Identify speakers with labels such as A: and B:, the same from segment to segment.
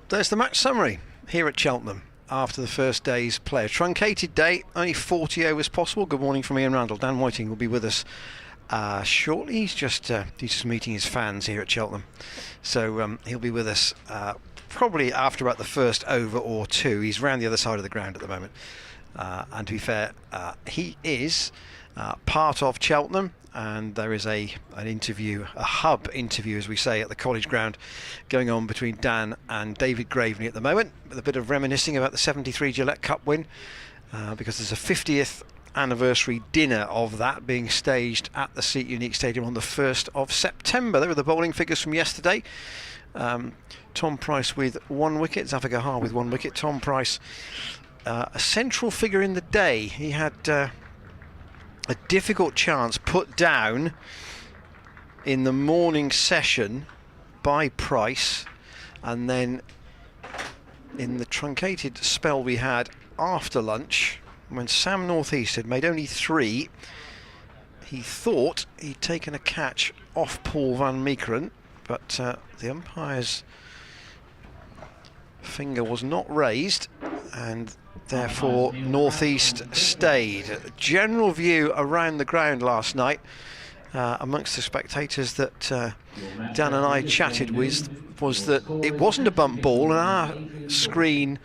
A: There's the match summary here at Cheltenham after the first day's play. A truncated day, only 40 overs possible. Good morning from Ian Randall. Dan Whiting will be with us shortly. He's just meeting his fans here at Cheltenham. So he'll be with us probably after about the first over or two. He's round the other side of the ground at the moment. And to be fair, he is part of Cheltenham, and there is an interview, a hub interview as we say, at the college ground going on between Dan and David Graveney at the moment, with a bit of reminiscing about the 73 Gillette Cup win, because there's a 50th anniversary dinner of that being staged at the Seat Unique Stadium on the 1st of September. There are the bowling figures from yesterday. Tom Price with 1 wicket, Zafar Gahar with 1 wicket. Tom Price, a central figure in the day. He had a difficult chance put down in the morning session by Price, and then in the truncated spell we had after lunch, when Sam Northeast had made only 3, he thought he'd taken a catch off Paul van Meekeren, but the umpire's finger was not raised, and therefore Northeast stayed. General view around the ground last night amongst the spectators that Dan and I chatted with was that it wasn't a bump ball, and our screen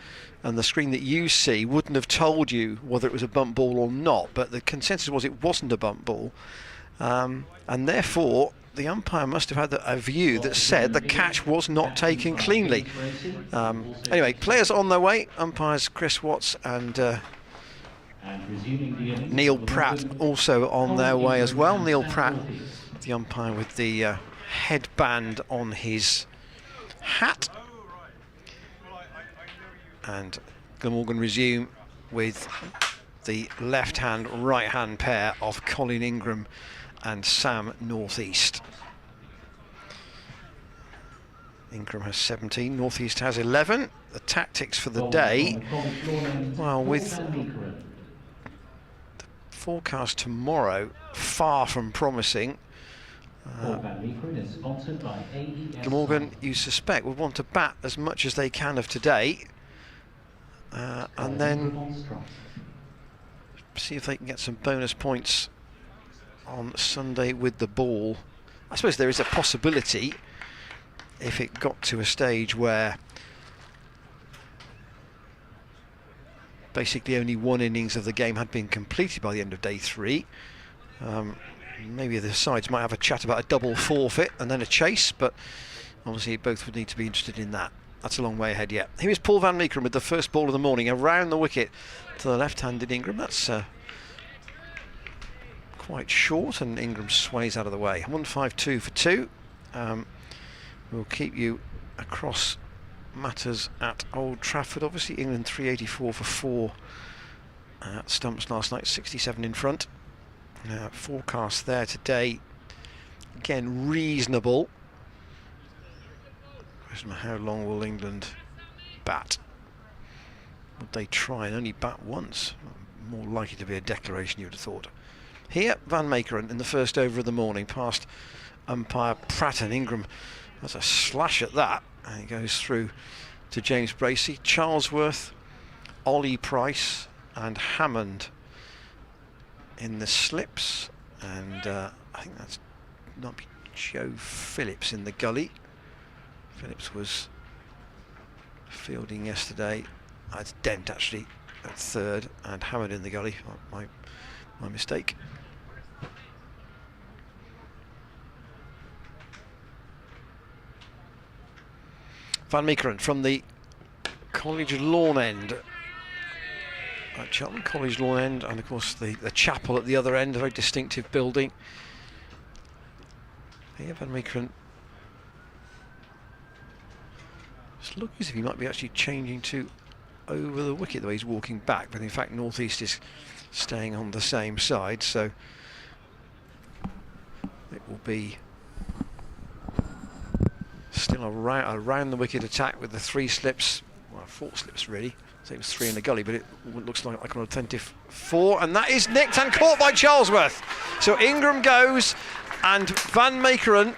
A: and the screen that you see wouldn't have told you whether it was a bump ball or not, but the consensus was it wasn't a bump ball, and therefore the umpire must have had a view that said the catch was not taken cleanly. Anyway, players on their way. Umpires Chris Watts and Neil Pratt also on their way as well. Neil Pratt, the umpire with the headband on his hat. And Glamorgan resume with the left-hand, right-hand pair of Colin Ingram and Sam Northeast. Ingram has 17, Northeast has 11. The tactics for the day, well, with the forecast tomorrow far from promising, Glamorgan, you suspect, would want to bat as much as they can of today, and then see if they can get some bonus points on Sunday with the ball. I suppose there is a possibility, if it got to a stage where basically only 1 innings of the game had been completed by the end of day 3, maybe the sides might have a chat about a double forfeit and then a chase, but obviously both would need to be interested in that. That's a long way ahead yet. Here is Paul van Meekeren with the first ball of the morning around the wicket to the left-handed Ingram. That's quite short, and Ingram sways out of the way. 152 for 2. We'll keep you across matters at Old Trafford. Obviously England 384 for 4 at stumps last night, 67 in front. Forecast there today, again reasonable. Question, how long will England bat? Would they try and only bat once? More likely to be a declaration, you would have thought. Here, Van Meekeren in the first over of the morning, past umpire Pratt, and Ingram has a slash at that, and it goes through to James Bracey. Charlesworth, Ollie Price and Hammond in the slips, and I think that's not be Joe Phillips in the gully. Phillips was fielding yesterday. It's Dent actually at 3rd, and Hammond in the gully. My mistake. Van Meekeren from the College Lawn end at Cheltenham, College Lawn end, and of course the chapel at the other end, a very distinctive building. Here Van Meekeren just looks as if he might be actually changing to over the wicket the way he's walking back, but in fact Northeast is staying on the same side, so it will be still around the wicket attack with the 3 slips, well 4 slips really. So it was 3 in the gully, but it looks like an attentive 4, and that is nicked and caught by Charlesworth. So Ingram goes, and Van Meekeren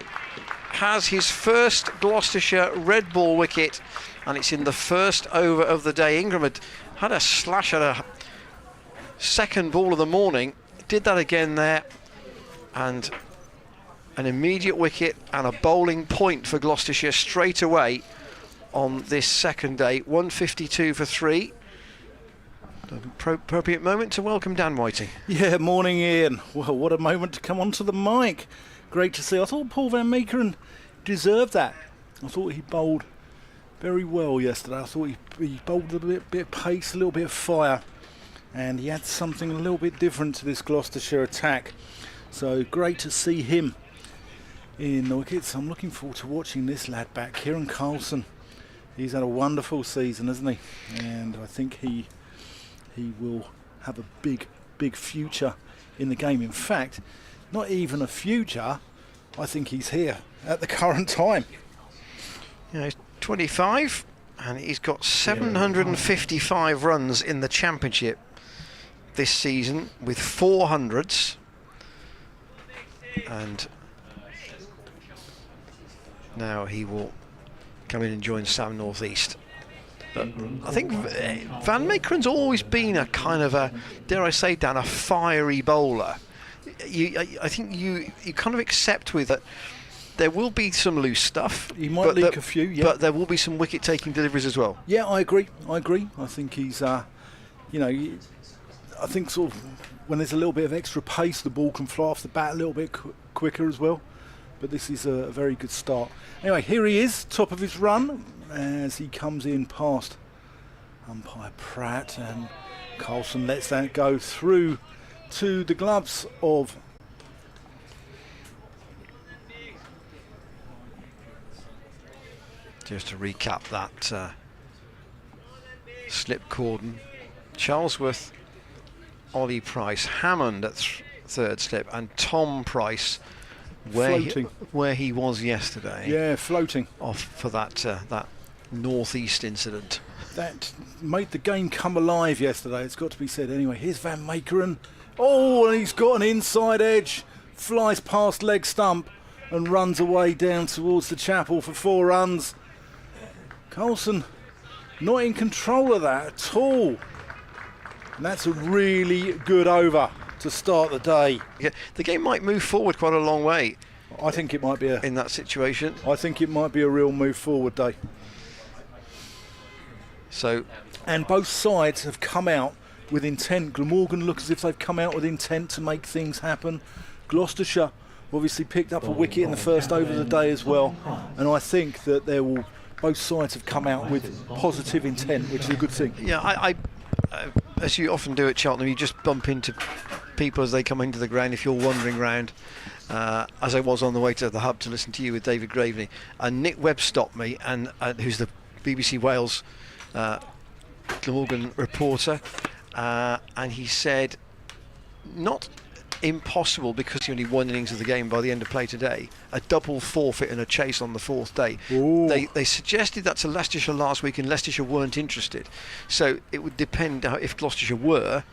A: has his first Gloucestershire red ball wicket, and it's in the first over of the day. Ingram had a slash at a second ball of the morning, did that again there, and an immediate wicket and a bowling point for Gloucestershire straight away on this second day. 152 for 3. Appropriate moment to welcome Dan Whiting.
B: Yeah, morning Ian. Well, what a moment to come onto the mic. Great to see. I thought Paul van Meekeren deserved that. I thought he bowled very well yesterday. I thought he bowled a bit of pace, a little bit of fire, and he had something a little bit different to this Gloucestershire attack. So great to see him in the wickets. I'm looking forward to watching this lad back, Kieran Carlson. He's had a wonderful season, hasn't he? And I think he will have a big future in the game. In fact, not even a future, I think he's here at the current time.
A: Yeah, he's 25 and he's got 755 runs in the championship this season with 400s, and now he will come in and join Sam North East. But I think Van Meekeren's always been a kind of a, dare I say, Dan, a fiery bowler. I think you kind of accept with it there will be some loose stuff.
B: He might leak a few, yeah.
A: But there will be some wicket-taking deliveries as well.
B: Yeah, I agree. I think he's, I think sort of when there's a little bit of extra pace, the ball can fly off the bat a little bit quicker as well. But this is a very good start. Anyway, here he is, top of his run, as he comes in past umpire Pratt, and Carlson lets that go through to the gloves of
A: just to recap that slip cordon: Charlesworth, Ollie Price, Hammond at third slip, and Tom Price where he was yesterday.
B: Yeah, floating
A: off for that that northeast incident.
B: That made the game come alive yesterday, it's got to be said. Anyway, here's Van Meekeren. Oh, and he's got an inside edge, flies past leg stump and runs away down towards the chapel for 4 runs. Carlson not in control of that at all. And that's a really good over to start the day.
A: Yeah, the game might move forward quite a long way.
B: I think it might be
A: in that situation.
B: I think it might be a real move forward day.
A: So,
B: and both sides have come out with intent. Glamorgan look as if they've come out with intent to make things happen. Gloucestershire obviously picked up a wicket in the first over of the day as well, and I think that both sides have come out with positive intent, which is a good thing.
A: Yeah, I as you often do at Cheltenham, you just bump into people as they come into the ground if you're wandering around, as I was on the way to the hub to listen to you with David Graveney, and Nick Webb stopped me, and who's the BBC Wales Glamorgan reporter, and he said, not impossible because he only won innings of the game by the end of play today, a double forfeit and a chase on the 4th day. They suggested that to Leicestershire last week, and Leicestershire weren't interested, so it would depend if Gloucestershire were,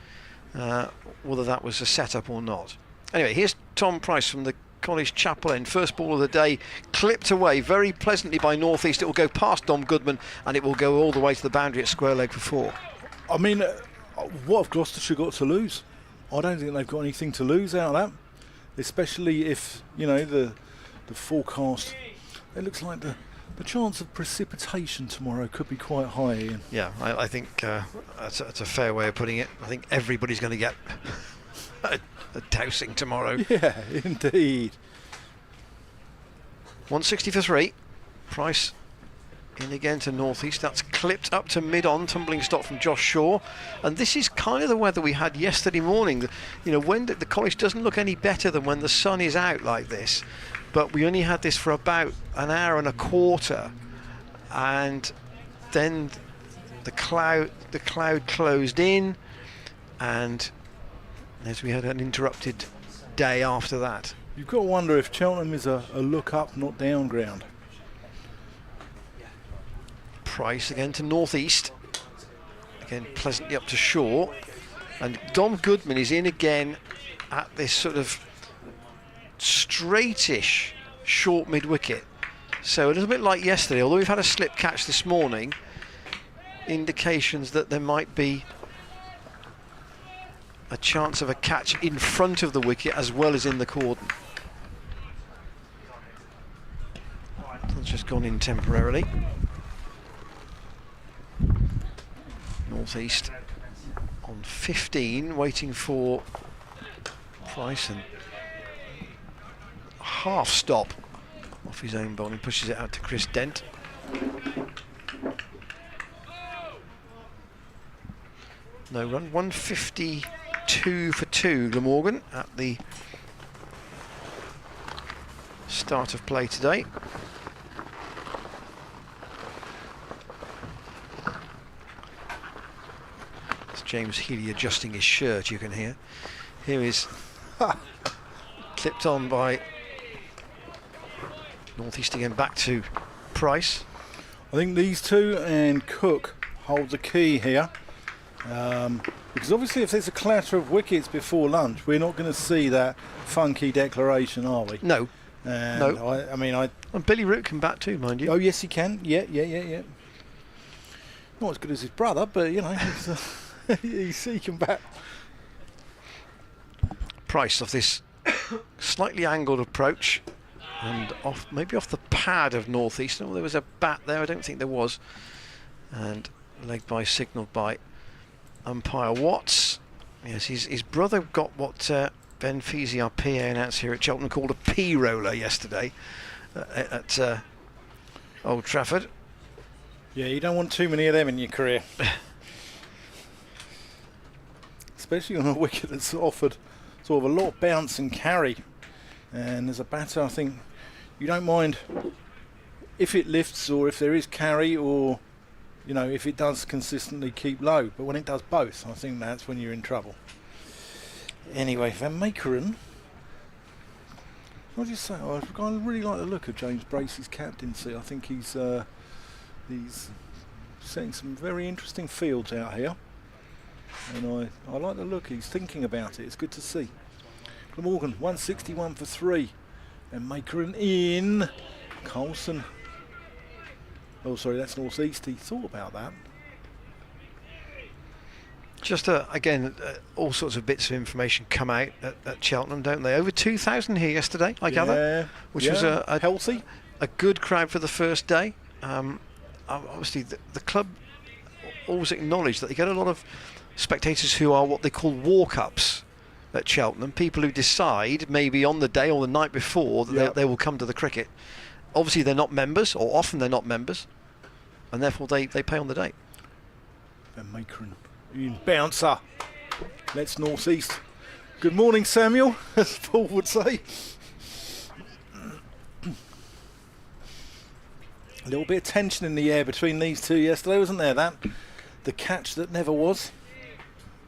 A: whether that was a setup or not. Anyway, here's Tom Price from the College Chapel End. First ball of the day, clipped away very pleasantly by North East. It will go past Dom Goodman and it will go all the way to the boundary at square leg for 4.
B: I mean, what have Gloucestershire got to lose? I don't think they've got anything to lose out of that, especially if, the forecast, it looks like the chance of precipitation tomorrow could be quite high, Ian.
A: Yeah, I think that's a fair way of putting it. I think everybody's going to get a dousing tomorrow.
B: Yeah, indeed.
A: 160 for 3. Price in again to North East. That's clipped up to mid-on. Tumbling stop from Josh Shaw. And this is kind of the weather we had yesterday morning. When the college doesn't look any better than when the sun is out like this. But we only had this for about an hour and a quarter. And then the cloud closed in, and as we had an interrupted day after that.
B: You've got to wonder if Cheltenham is a look up, not down ground.
A: Price again to North East. Again, pleasantly up to Shaw. And Dom Goodman is in again at this sort of straightish short mid-wicket. So a little bit like yesterday, although we've had a slip catch this morning, indications that there might be a chance of a catch in front of the wicket as well as in the cordon. It's just gone in temporarily. Northeast on 15, waiting for Price, and half stop off his own bowling, pushes it out to Chris Dent. No run, 152 for 2, Glamorgan at the start of play today. It's James Healy adjusting his shirt, you can hear. Here is clipped on by Northeast again, back to Price.
B: I think these two and Cook hold the key here. Because obviously if there's a clatter of wickets before lunch, we're not going to see that funky declaration, are we?
A: No.
B: And
A: No.
B: I mean,
A: And Billy Root can bat too, mind you.
B: Oh, yes, he can. Yeah. Not as good as his brother, but, you know, he can bat.
A: Price off this slightly angled approach and maybe off the pad of Northeast. Oh, there was a bat there, I don't think there was. And leg by signalled by umpire Watts. Yes, his brother got what Ben Feasy, our PA announcer here at Cheltenham, called a P-roller yesterday at Old Trafford.
B: Yeah, you don't want too many of them in your career. Especially on a wicket that's offered sort of a lot of bounce and carry. And as a batter, I think you don't mind if it lifts or if there is carry, or, you know, if it does consistently keep low. But when it does both, I think that's when you're in trouble. Anyway, Van Meekeren. What do you say? I really like the look of James Bracey's captaincy. I think he's setting some very interesting fields out here. And I like the look. He's thinking about it. It's good to see. Glamorgan, 161 for 3. And Meekeren in. Coulson. Oh, sorry, that's Northeast. He thought about that.
A: Just again, all sorts of bits of information come out at Cheltenham, don't they? Over 2,000 here yesterday, I gather, which was a
B: healthy,
A: a good crowd for the first day. Obviously, the club always acknowledge that they get a lot of spectators who are what they call walk-ups at Cheltenham, people who decide maybe on the day or the night before that they will come to the cricket. Obviously, they're not members, or often they're not members, and therefore they pay on the day.
B: Van Meekeren in bouncer. Let's Northeast. Good morning, Samuel, as Paul would say. A little bit of tension in the air between these two yesterday, wasn't there? The catch that never was.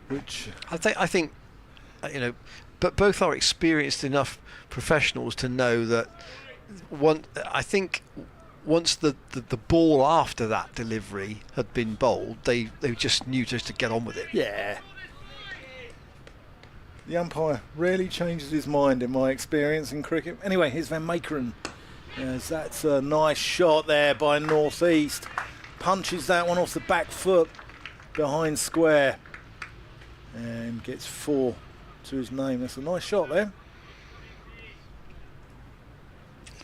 B: Which
A: I think, you know, but both are experienced enough professionals to know that I think once the ball after that delivery had been bowled, they just knew just to get on with it.
B: Yeah. The umpire rarely changes his mind in my experience in cricket. Anyway, here's Van Meekeren. Yes, that's a nice shot there by Northeast. Punches that one off the back foot behind square and gets 4 to his name. That's a nice shot there.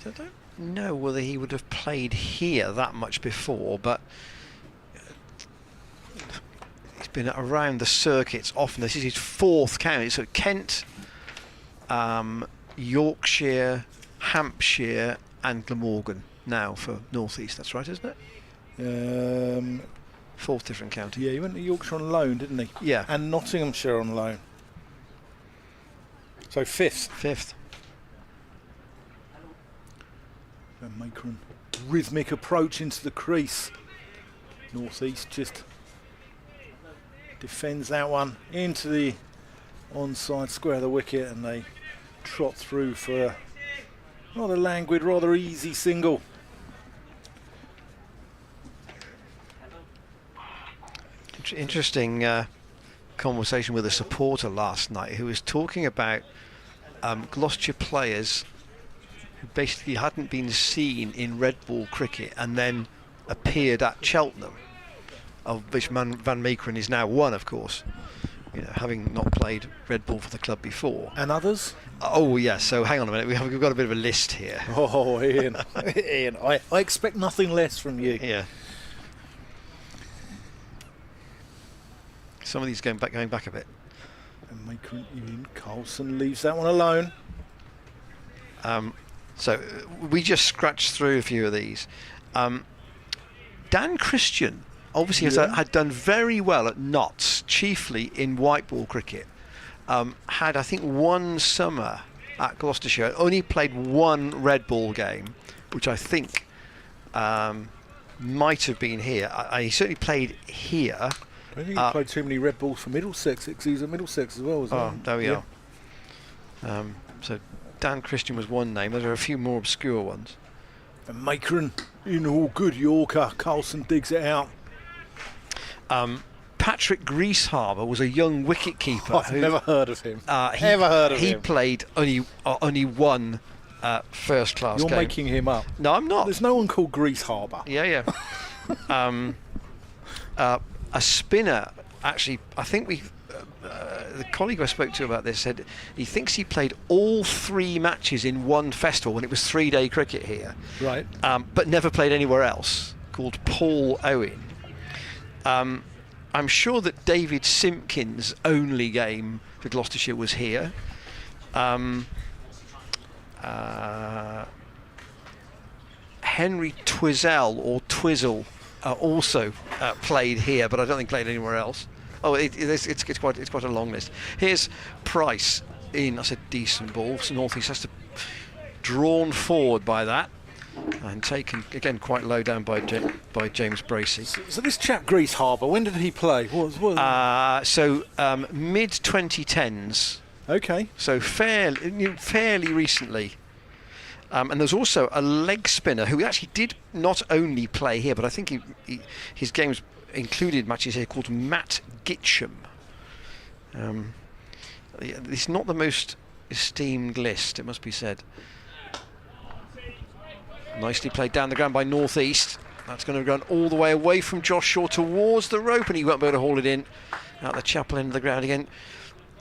A: I don't know whether he would have played here that much before, but he's been around the circuits often. This is his 4th county. So Kent, Yorkshire, Hampshire and Glamorgan now for Northeast. That's right, isn't it? 4th different county.
B: Yeah, he went to Yorkshire on loan, didn't he?
A: Yeah.
B: And Nottinghamshire on loan. So 5th.
A: 5th.
B: Van Meekeren, rhythmic approach into the crease. Northeast just defends that one into the onside square of the wicket, and they trot through for a rather languid, rather easy single.
A: Interesting conversation with a supporter last night who was talking about Gloucestershire players who basically hadn't been seen in red ball cricket and then appeared at Cheltenham, of which Van Meekeren is now one, of course, having not played red ball for the club before.
B: And others?
A: Oh yes, so hang on a minute, we've got a bit of a list here.
B: Oh, Ian, Ian, I expect nothing less from you.
A: Yeah. Some of these going back a bit.
B: And Ian Carlson leaves that one alone.
A: So we just scratched through a few of these. Dan Christian obviously had done very well at Notts, chiefly in white ball cricket. Had, I think, one summer at Gloucestershire, only played one red ball game, which I think might have been here. He certainly played here.
B: I don't think he played too many red balls for Middlesex, because he was at Middlesex as well, wasn't he?
A: There we are. So Dan Christian was one name. There are a few more obscure ones.
B: And Meekeren, all good Yorker. Carlson digs it out.
A: Patrick Greaseharbour was a young wicket keeper.
B: I've never heard of him. Never heard of him.
A: He played only one first class game.
B: You're making him up.
A: No, I'm not.
B: There's no one called Greaseharbour.
A: Yeah. A spinner, actually, I think the colleague I spoke to about this said he thinks he played all 3 matches in one festival when it was 3-day cricket here.
B: Right.
A: But never played anywhere else, called Paul Owen. I'm sure that David Simpkins' only game for Gloucestershire was here. Henry Twizzell or Twizzle also played here, but I don't think played anywhere else. Oh, it's quite a long list. Here's Price in, I said, decent ball. So North East has to drawn forward by that and taken again quite low down by James Bracey.
B: So this chap Greaseharbour, when did he play? What
A: mid 2010s.
B: Okay.
A: So fairly recently. And there's also a leg spinner who actually did not only play here, but I think his games included matches here, called Matt Gitcham. It's not the most esteemed list, it must be said. Nicely played down the ground by North East. That's going to run all the way away from Josh Shaw towards the rope, and he won't be able to hold it in. Out the chapel end of the ground again.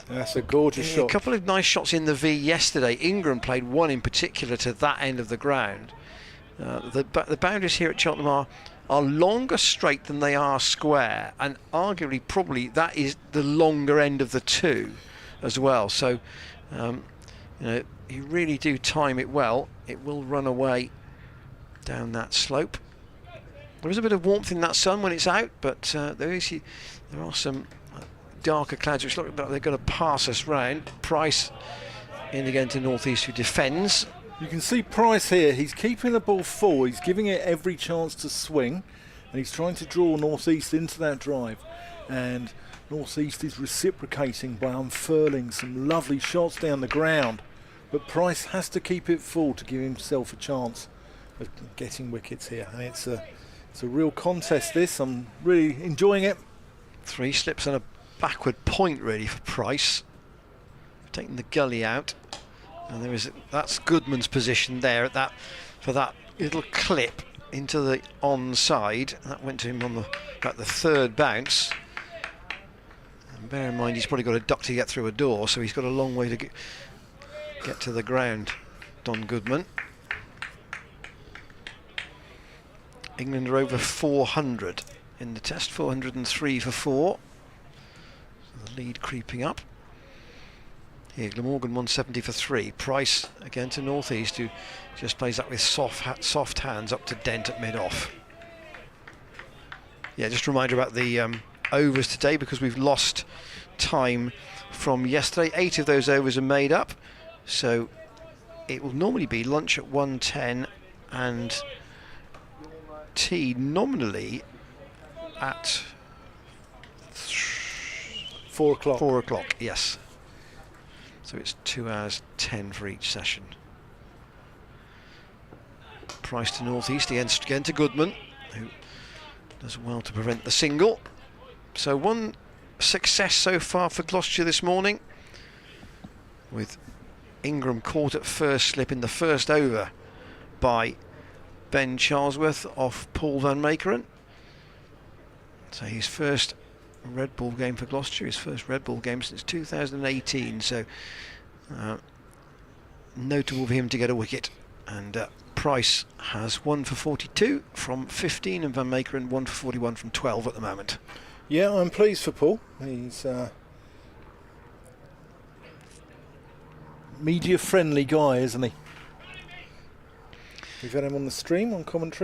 B: That's a gorgeous shot.
A: A couple of nice shots in the V yesterday. Ingram played one in particular to that end of the ground. The boundaries here at Cheltenham are longer straight than they are square, and arguably probably that is the longer end of the two as well. So you really do time it well. It will run away down that slope. There is a bit of warmth in that sun when it's out, but there are some darker clouds which look like they're going to pass us round. Price in again to North East, who defends.
B: You can see Price here. He's keeping the ball full. He's giving it every chance to swing, and he's trying to draw North East into that drive. And North East is reciprocating by unfurling some lovely shots down the ground. But Price has to keep it full to give himself a chance of getting wickets here. And it's a real contest, this. I'm really enjoying it.
A: 3 slips and a backward point really for Price. Taking the gully out, and that's Goodman's position there for that little clip into the onside. That went to him on about the 3rd bounce. And bear in mind he's probably got a duck to get through a door, so he's got a long way to get to the ground. Don Goodman. England are over 400 in the test, 403 for 4. The lead creeping up. Here, Glamorgan 170 for 3. Price again to North East, who just plays that with soft hands up to Dent at mid-off. Yeah, just a reminder about the overs today, because we've lost time from yesterday. 8 of those overs are made up, so it will normally be lunch at 1:10 and tea nominally at
B: 4 o'clock.
A: 4 o'clock, yes. So it's 2 hours 10 for each session. Price to North East, again to Goodman, who does well to prevent the single. So 1 success so far for Gloucestershire this morning, with Ingram caught at first slip in the first over by Ben Charlesworth off Paul van Meekeren. So his first red ball game for Gloucestershire, his first red ball game since 2018. So notable for him to get a wicket. And Price has 1 for 42 from 15, and Van Meekeren 1 for 41 from 12 at the moment.
B: Yeah, I'm pleased for Paul. He's media friendly guy, isn't he? We've had him on the stream on commentary.